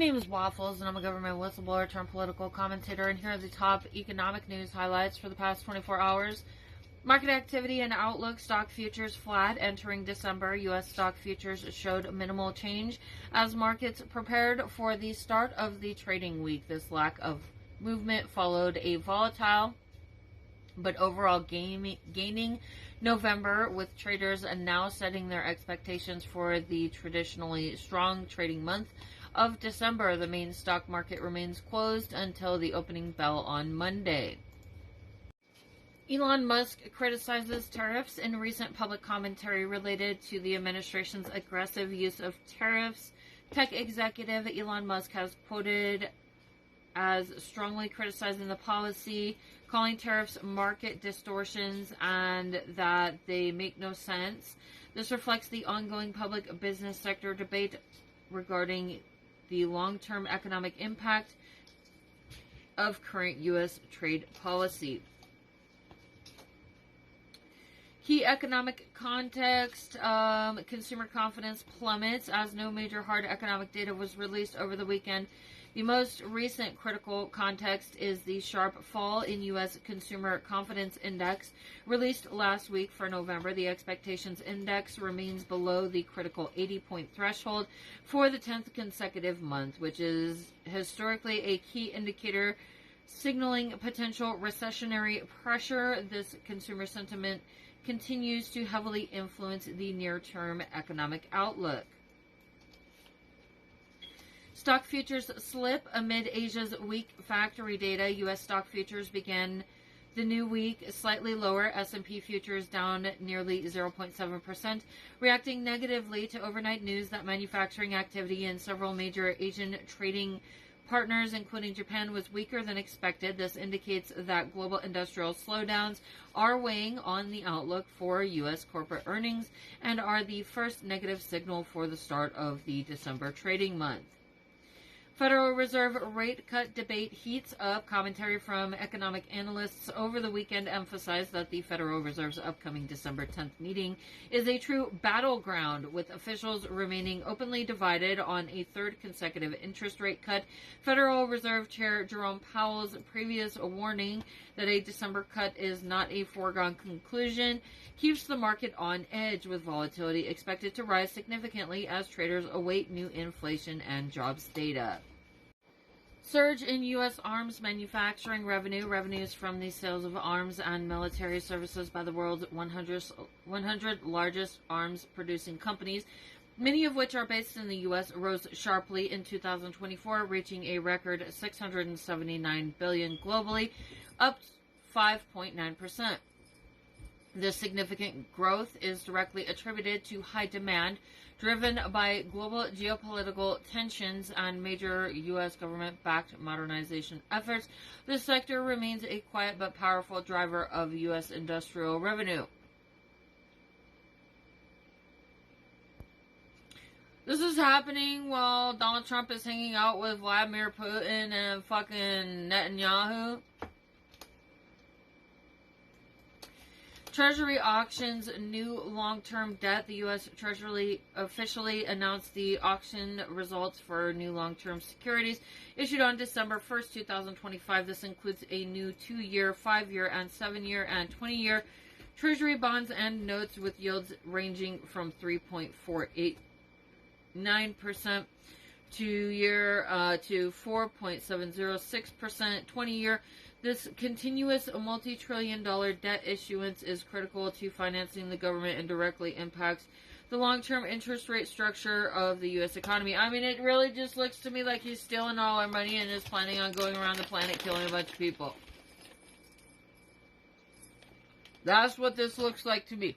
name is Waffles, and I'm a government whistleblower turned political commentator, and here are the top economic news highlights for the past 24 hours. Market activity and outlook. Stock futures flat entering December. U.S. stock futures showed minimal change as markets prepared for the start of the trading week. This lack of movement followed a volatile but overall gaining November, with traders now setting their expectations for the traditionally strong trading month of December. The main stock market remains closed until the opening bell on Monday. Elon Musk criticizes tariffs in recent public commentary related to the administration's aggressive use of tariffs. Tech executive Elon Musk has quoted as strongly criticizing the policy, calling tariffs market distortions and that they make no sense. This reflects the ongoing public business sector debate regarding the long-term economic impact of current U.S. trade policy. Key economic context, consumer confidence plummets as no major hard economic data was released over the weekend. The most recent critical context is the sharp fall in U.S. Consumer Confidence Index released last week for November. The expectations index remains below the critical 80-point threshold for the 10th consecutive month, which is historically a key indicator signaling potential recessionary pressure. This consumer sentiment continues to heavily influence the near-term economic outlook. Stock futures slip amid Asia's weak factory data. U.S. stock futures began the new week slightly lower. S&P futures down nearly 0.7%, reacting negatively to overnight news that manufacturing activity in several major Asian trading partners, including Japan, was weaker than expected. This indicates that global industrial slowdowns are weighing on the outlook for U.S. corporate earnings and are the first negative signal for the start of the December trading month. Federal Reserve rate cut debate heats up. Commentary from economic analysts over the weekend emphasized that the Federal Reserve's upcoming December 10th meeting is a true battleground, with officials remaining openly divided on a third consecutive interest rate cut. Federal Reserve Chair Jerome Powell's previous warning that a December cut is not a foregone conclusion keeps the market on edge, with volatility expected to rise significantly as traders await new inflation and jobs data. Surge in U.S. arms manufacturing revenue. Revenues from the sales of arms and military services by the world's 100 largest arms-producing companies, many of which are based in the U.S., rose sharply in 2024, reaching a record $679 billion globally, up 5.9%. This significant growth is directly attributed to high demand driven by global geopolitical tensions and major U.S. government-backed modernization efforts. The sector remains a quiet but powerful driver of U.S. industrial revenue. This is happening while Donald Trump is hanging out with Vladimir Putin and fucking Netanyahu. Treasury auctions new long-term debt. The U.S. Treasury officially announced the auction results for new long-term securities issued on December 1st, 2025. This includes a new 2-year, 5-year, and 7-year and 20-year Treasury bonds and notes with yields ranging from 3.489% 2-year to 4.706% 20-year. This continuous multi-trillion-dollar debt issuance is critical to financing the government and directly impacts the long-term interest rate structure of the U.S. economy. I mean, it really just looks to me like he's stealing all our money and is planning on going around the planet killing a bunch of people. That's what this looks like to me.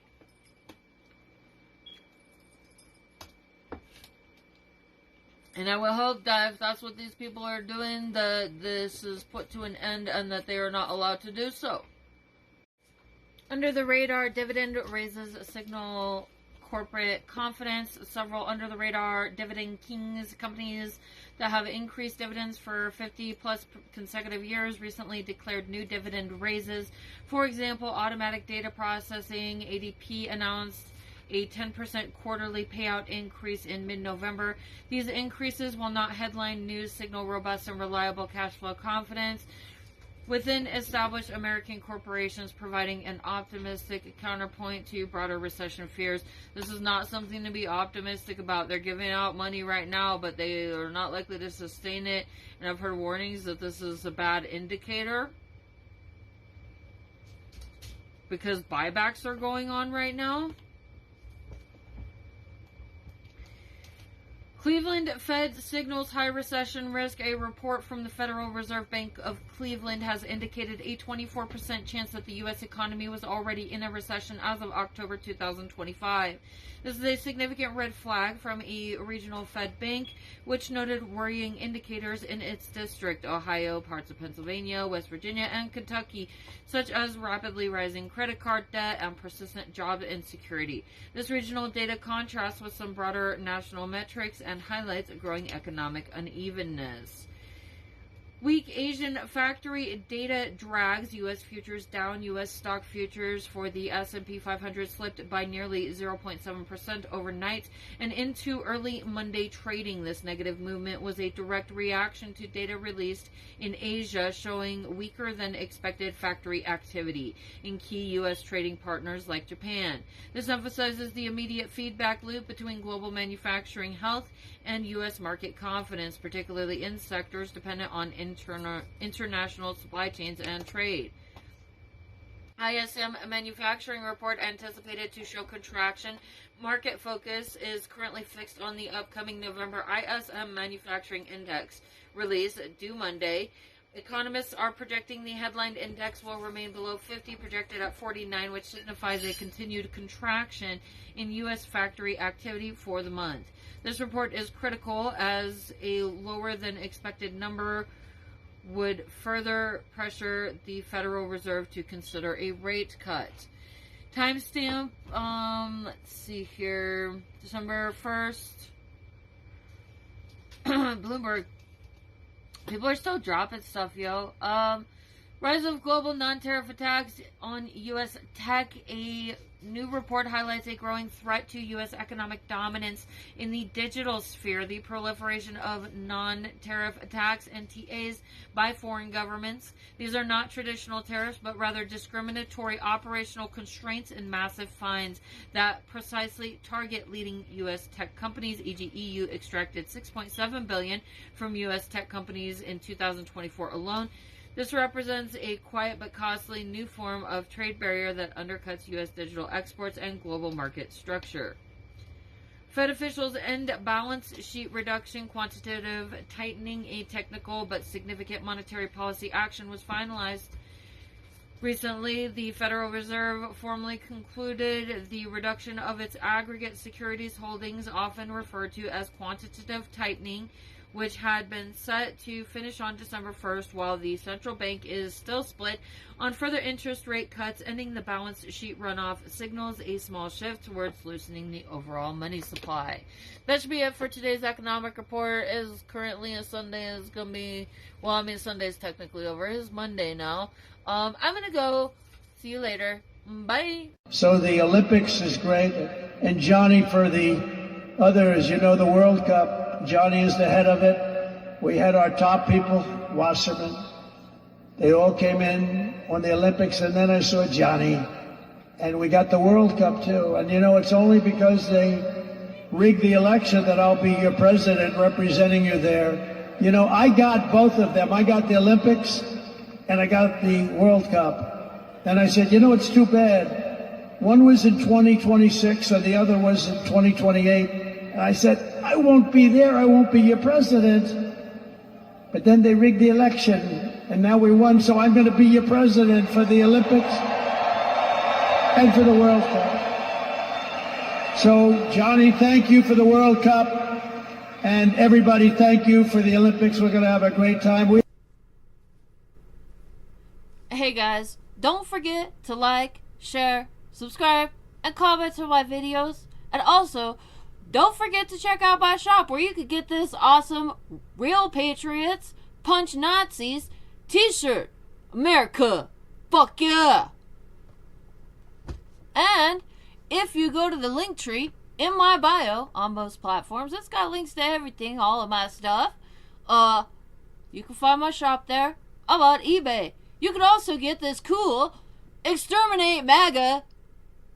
And I will hope that if that's what these people are doing, that this is put to an end and that they are not allowed to do so. Under the radar, dividend raises signal corporate confidence. Several under the radar dividend kings, companies that have increased dividends for 50 plus consecutive years, recently declared new dividend raises. For example, automatic data processing, ADP, announced a 10% quarterly payout increase in mid-November. These increases, while not headline news, signal robust and reliable cash flow confidence within established American corporations, providing an optimistic counterpoint to broader recession fears. This is not something to be optimistic about. They're giving out money right now, but they are not likely to sustain it. And I've heard warnings that this is a bad indicator because buybacks are going on right now. Cleveland Fed signals high recession risk. A report from the Federal Reserve Bank of Cleveland has indicated a 24% chance that the U.S. economy was already in a recession as of October 2025. This is a significant red flag from a regional Fed bank, which noted worrying indicators in its district, Ohio, parts of Pennsylvania, West Virginia, and Kentucky, such as rapidly rising credit card debt and persistent job insecurity. This regional data contrasts with some broader national metrics and highlights growing economic unevenness. Weak Asian factory data drags U.S. futures down. U.S. stock futures for the S&P 500 slipped by nearly 0.7% overnight and into early Monday trading. This negative movement was a direct reaction to data released in Asia showing weaker than expected factory activity in key U.S. trading partners like Japan. This emphasizes the immediate feedback loop between global manufacturing health and U.S. market confidence, particularly in sectors dependent on international supply chains and trade. ISM manufacturing report anticipated to show contraction. Market focus is currently fixed on the upcoming November ISM manufacturing index release due Monday. Economists are projecting the headline index will remain below 50, projected at 49, which signifies a continued contraction in U.S. factory activity for the month. This report is critical as a lower than expected number would further pressure the Federal Reserve to consider a rate cut. Timestamp, let's see here, December 1st. Bloomberg. People are still dropping stuff, yo. Rise of global non-tariff attacks on U.S. tech. A new report highlights a growing threat to U.S. economic dominance in the digital sphere. The proliferation of non-tariff attacks and TAs by foreign governments. These are not traditional tariffs, but rather discriminatory operational constraints and massive fines that precisely target leading U.S. tech companies. E.g., EU extracted $6.7 billion from U.S. tech companies in 2024 alone. This represents a quiet but costly new form of trade barrier that undercuts U.S. digital exports and global market structure. Fed officials end balance sheet reduction. Quantitative tightening, a technical but significant monetary policy action, was finalized recently. The Federal Reserve formally concluded the reduction of its aggregate securities holdings, often referred to as quantitative tightening, which had been set to finish on December 1st, while the central bank is still split on further interest rate cuts. Ending the balance sheet runoff signals a small shift towards loosening the overall money supply. That should be it for today's economic report. It is currently a Sunday. It's going to be, well, I mean, Sunday's technically over. It's Monday now. I'm going to go. See you later. Bye. So the Olympics is great. And Johnny, for the others, you know, the World Cup, Johnny is the head of it. We had our top people, Wasserman. They all came in on the Olympics, and then I saw Johnny. And we got the World Cup, too. And, you know, it's only because they rigged the election that I'll be your president representing you there. You know, I got both of them. I got the Olympics, and I got the World Cup. And I said, you know, it's too bad. One was in 2026, and the other was in 2028. And I said, I won't be there. I won't be your president. But then they rigged the election, and now we won. So I'm going to be your president for the Olympics and for the World Cup. So, Johnny, thank you for the World Cup. And everybody, thank you for the Olympics. We're going to have a great time. Hey, guys, don't forget to like, share, subscribe, and comment on my videos. And also, don't forget to check out my shop where you could get this awesome Real Patriots Punch Nazis t-shirt. America, fuck yeah. And if you go to the link tree in my bio on most platforms, it's got links to everything, all of my stuff. You can find my shop there. I'm on eBay. You can also get this cool Exterminate MAGA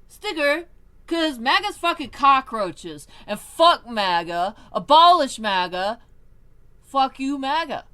sticker, because MAGA's fucking cockroaches. And fuck MAGA. Abolish MAGA. Fuck you, MAGA.